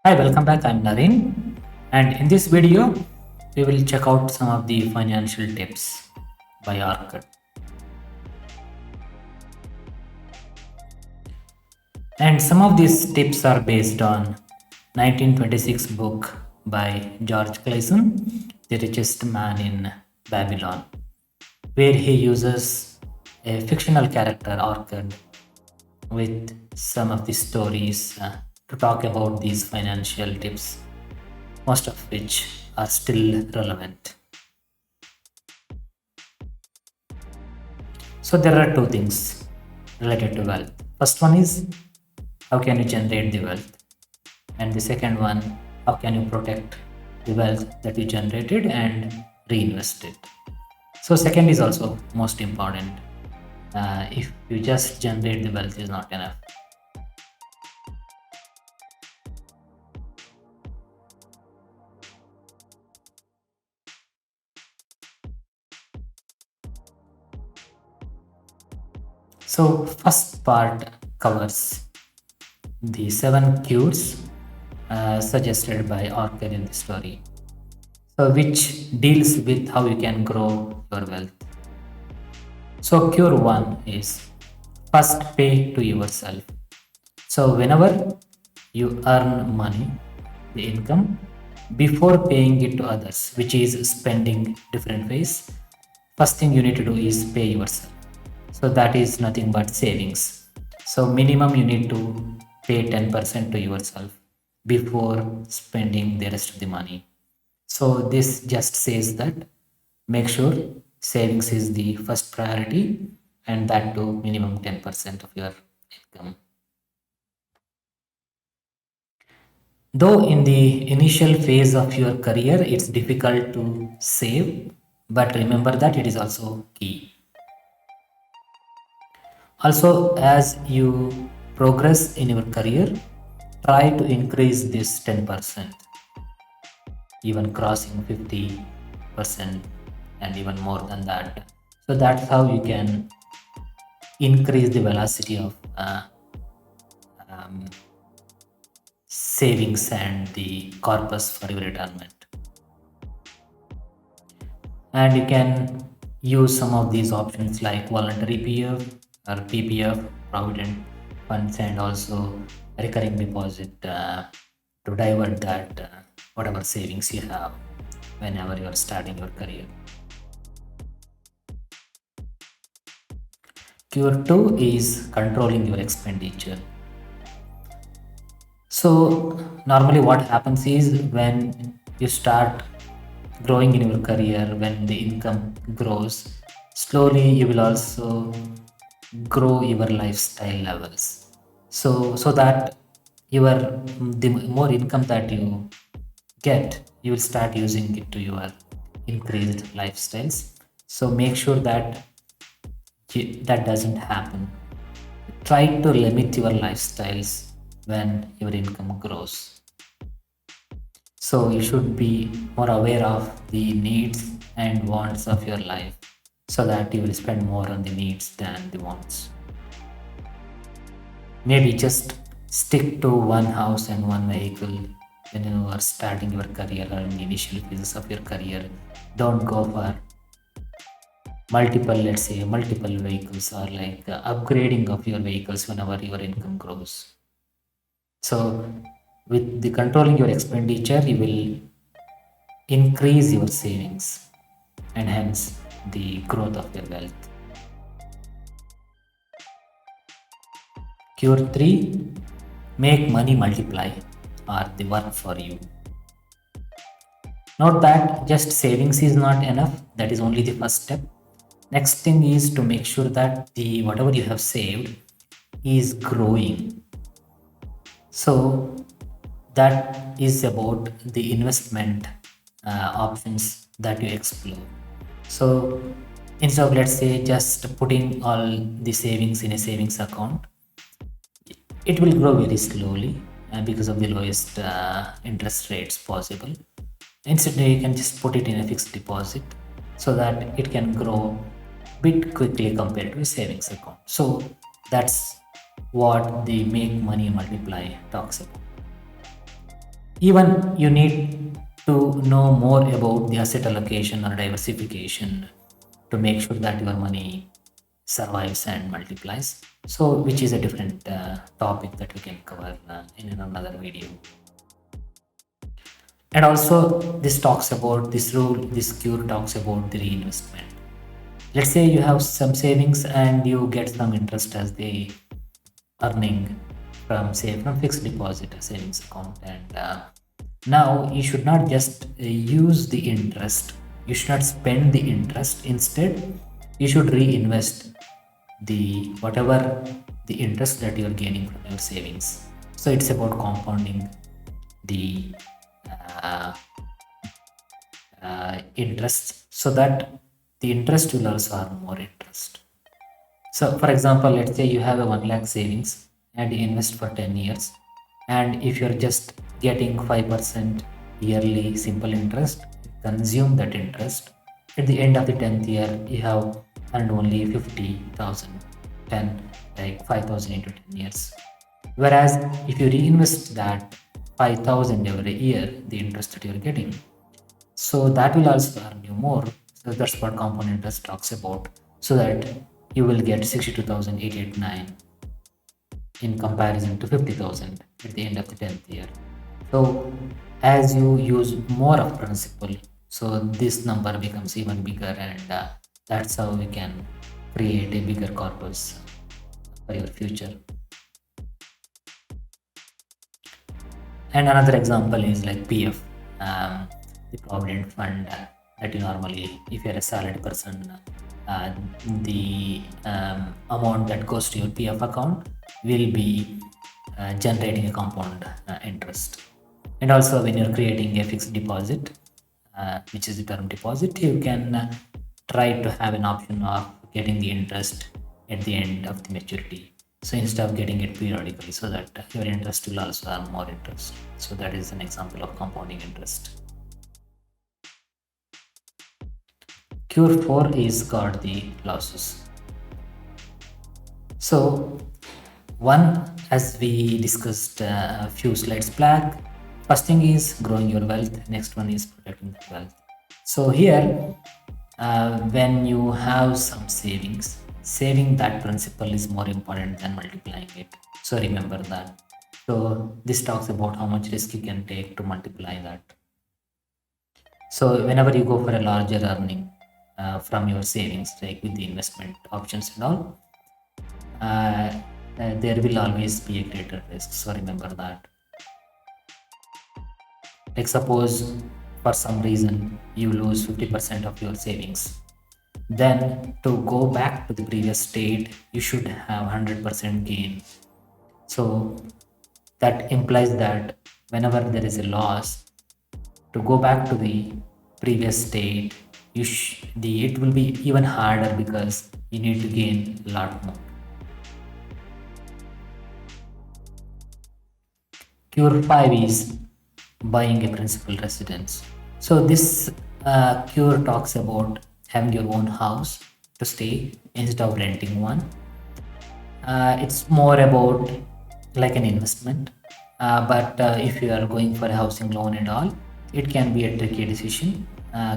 Hi, welcome back. I'm Naren, and in this video, we will check out some of the financial tips by Arcad. And some of these tips are based on 1926 book by George Clason, The Richest Man in Babylon, where he uses a fictional character Arcad with some of the stories to talk about these financial tips, most of which are still relevant. So there are two things related to wealth. First one is how can you generate the wealth, and the second one, how can you protect the wealth that you generated and reinvest it. So second is also most important. If you just generate the wealth is not enough. So first part covers the seven cures suggested by Orchid in the story. So which deals with how you can grow your wealth. So cure one is first pay to yourself. So whenever you earn money, the income, before paying it to others, which is spending different ways, first thing you need to do is pay yourself. So that is nothing but savings. So minimum you need to pay 10% to yourself before spending the rest of the money. So this just says that make sure savings is the first priority, and that to minimum 10% of your income. Though in the initial phase of your career it's difficult to save, but remember that it is also key. Also, as you progress in your career, try to increase this 10%, even crossing 50% and even more than that. So that's how you can increase the velocity of um, savings and the corpus for your retirement. And you can use some of these options like voluntary PF or PPF, provident funds, and also recurring deposit to divert that whatever savings you have whenever you are starting your career. Cure 2 is controlling your expenditure. So normally what happens is when you start growing in your career, when the income grows, slowly you will also grow your lifestyle levels. So that your the more income that you get, you will start using it to your increased lifestyles. So make sure that that doesn't happen. Try to limit your lifestyles when your income grows. So you should be more aware of the needs and wants of your life so that you will spend more on the needs than the wants. Maybe just stick to one house and one vehicle when you are starting your career or in the initial phases of your career. Don't go for multiple, let's say multiple vehicles, or like upgrading of your vehicles whenever your income grows. So with the controlling your expenditure, you will increase your savings and hence the growth of your wealth. Cure 3, make money multiply or the work for you. Note that just savings is not enough, that is only the first step. Next thing is to make sure that the whatever you have saved is growing. So that is about the investment options that you explore. So instead of, let's say, just putting all the savings in a savings account, it will grow very slowly because of the lowest interest rates possible. Instead, you can just put it in a fixed deposit so that it can grow bit quickly compared to a savings account. So that's what the make money multiply talks about. Even you need to know more about the asset allocation or diversification to make sure that your money survives and multiplies. So, which is a different topic that we can cover in another video. And also, this rule, this cure talks about the reinvestment. Let's say you have some savings and you get some interest as the earning from, say, from fixed deposit or savings account, and now you should not just use the interest, you should not spend the interest. Instead, you should reinvest the whatever the interest that you are gaining from your savings. So it's about compounding the uh, interest, so that the interest will also earn more interest. So, for example, let's say you have a 1 lakh savings and you invest for 10 years. And if you're just getting 5% yearly simple interest, consume that interest. At the end of the 10th year, you have earned only 50,000, 10, like 5,000 into 10 years. Whereas if you reinvest that 5,000 every year, the interest that you're getting, so that will also earn you more. So that's what compound interest talks about. So that you will get 62,889 in comparison to 50,000 at the end of the 10th year. So as you use more of principal, so this number becomes even bigger, and that's how we can create a bigger corpus for your future. And another example is like PF, the provident fund that you normally, if you're a salaried person, the amount that goes to your PF account will be generating a compound interest. And also, when you're creating a fixed deposit, which is the term deposit, you can try to have an option of getting the interest at the end of the maturity. So instead of getting it periodically, so that your interest will also earn more interest. So that is an example of compounding interest. Cure 4 is called the losses. So one, as we discussed a few slides back, first thing is growing your wealth, next one is protecting the wealth. So here, when you have some savings, saving that principal is more important than multiplying it. So remember that. So this talks about how much risk you can take to multiply that. So whenever you go for a larger earning from your savings, like with the investment options and all, there will always be a greater risk. So remember that. Like suppose for some reason you lose 50% of your savings, then to go back to the previous state, you should have 100% gain. So that implies that whenever there is a loss, to go back to the previous state, it will be even harder because you need to gain a lot more. Cure 5 is buying a principal residence. So this cure talks about having your own house to stay instead of renting one. It's more about like an investment, but if you are going for a housing loan and all, it can be a tricky decision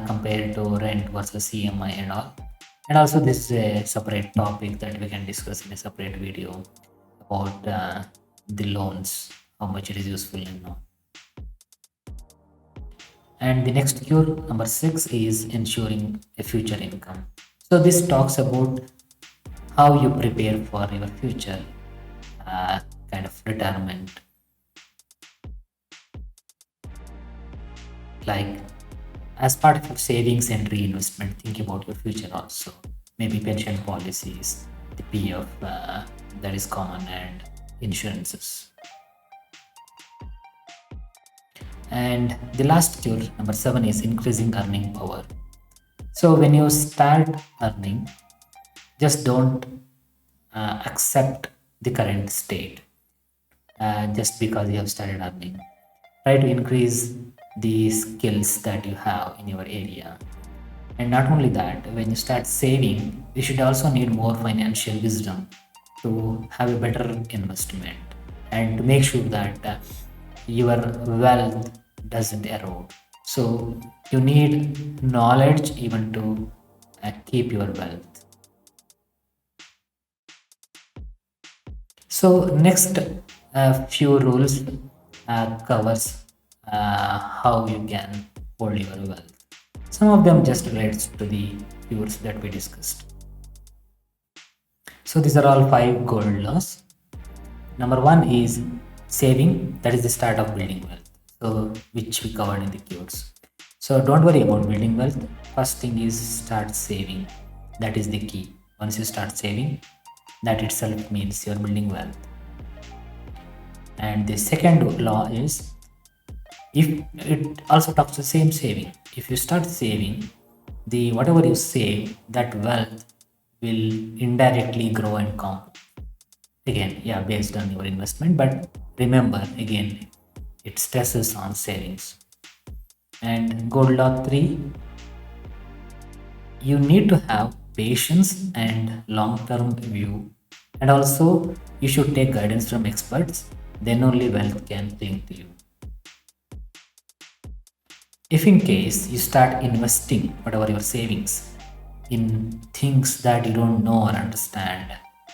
compared to rent versus EMI and all. And also, this is a separate topic that we can discuss in a separate video about the loans, how much it is useful and all. And the next cure, number 6, is ensuring a future income. So this talks about how you prepare for your future kind of retirement. Like as part of your savings and reinvestment, think about your future also. Maybe pension policies, the PF that is common, and insurances. And the last cure, number 7, is increasing earning power. So when you start earning, just don't accept the current state just because you have started earning. Try to increase the skills that you have in your area. And not only that, when you start saving, you should also need more financial wisdom to have a better investment and to make sure that your wealth doesn't erode. So you need knowledge even to keep your wealth. So next few rules covers how you can hold your wealth. Some of them just relates to the cures that we discussed. So these are all 5 gold laws. Number one is saving. That is the start of building wealth. So which we covered in the cures. So don't worry about building wealth. First thing is start saving. That is the key. Once you start saving, that itself means you're building wealth. And the second law is, if it also talks the same saving. If you start saving, the whatever you save, that wealth will indirectly grow and compound. Again, yeah, based on your investment, but remember, again, it stresses on savings. And gold law 3, you need to have patience and long-term view, and also you should take guidance from experts, then only wealth can cling to you. If in case you start investing whatever your savings in things that you don't know or understand,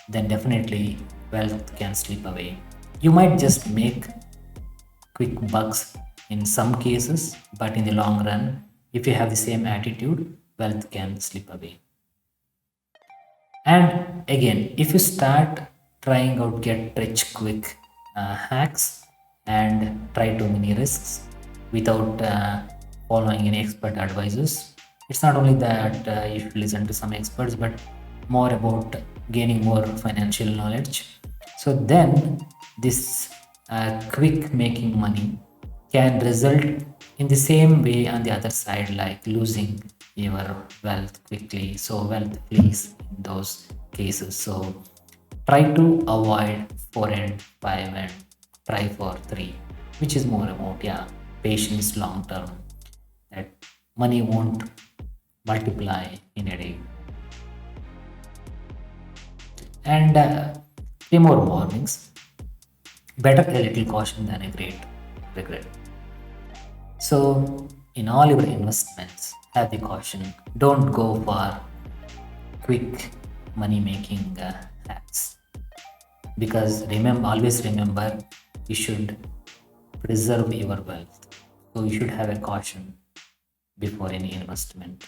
then definitely wealth can slip away. You might just make quick bucks in some cases, but in the long run, if you have the same attitude, wealth can slip away. And again, if you start trying out get rich quick hacks and try too many risks without following any expert advices, it's not only that you should listen to some experts, but more about gaining more financial knowledge. So then this quick making money can result in the same way on the other side, like losing your wealth quickly. So wealth flees in those cases. So try to avoid 4 and 5 and try for 3, which is more about, yeah, patience long term, that money won't multiply in a day. And 3 more warnings. Better a little caution than a great regret. So, in all your investments, have the caution. Don't go for quick money making hacks. Because remember, always remember, you should preserve your wealth. So, you should have a caution before any investment.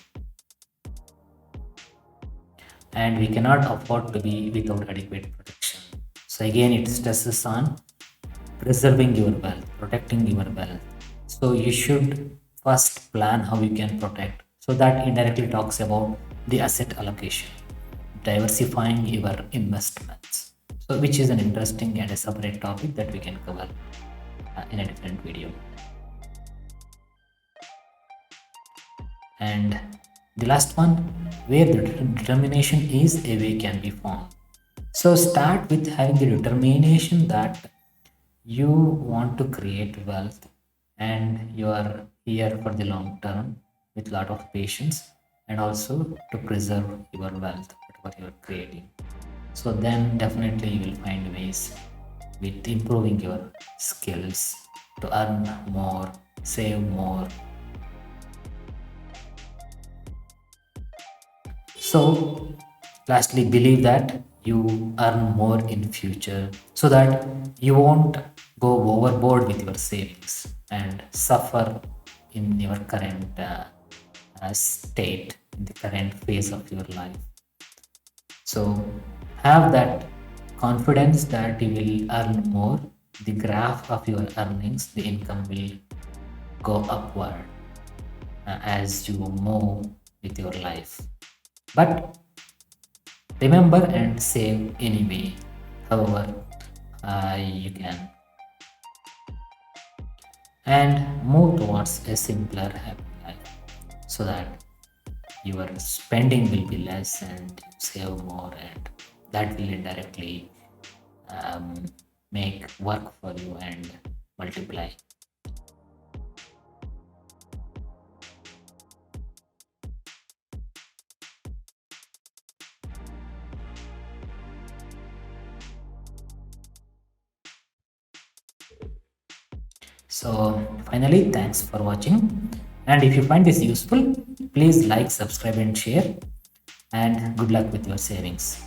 And we cannot afford to be without adequate protection. So, again, it stresses on preserving your wealth, protecting your wealth. So you should first plan how you can protect. So that indirectly talks about the asset allocation, diversifying your investments. So which is an interesting and a separate topic that we can cover in a different video. And the last one, where the determination is, a way can be found. So start with having the determination that you want to create wealth and you are here for the long term with a lot of patience, and also to preserve your wealth whatever you are creating. So then definitely you will find ways with improving your skills to earn more, save more. So lastly, believe that you earn more in future, so that you won't go overboard with your savings and suffer in your current state, in the current phase of your life. So have that confidence that you will earn more. The graph of your earnings, the income will go upward as you move with your life. But remember and save anyway, however you can, and move towards a simpler, happy life, so that your spending will be less and you save more, and that will indirectly um, make work for you and multiply. So finally, thanks for watching, and if you find this useful, please like, subscribe and share, and good luck with your savings.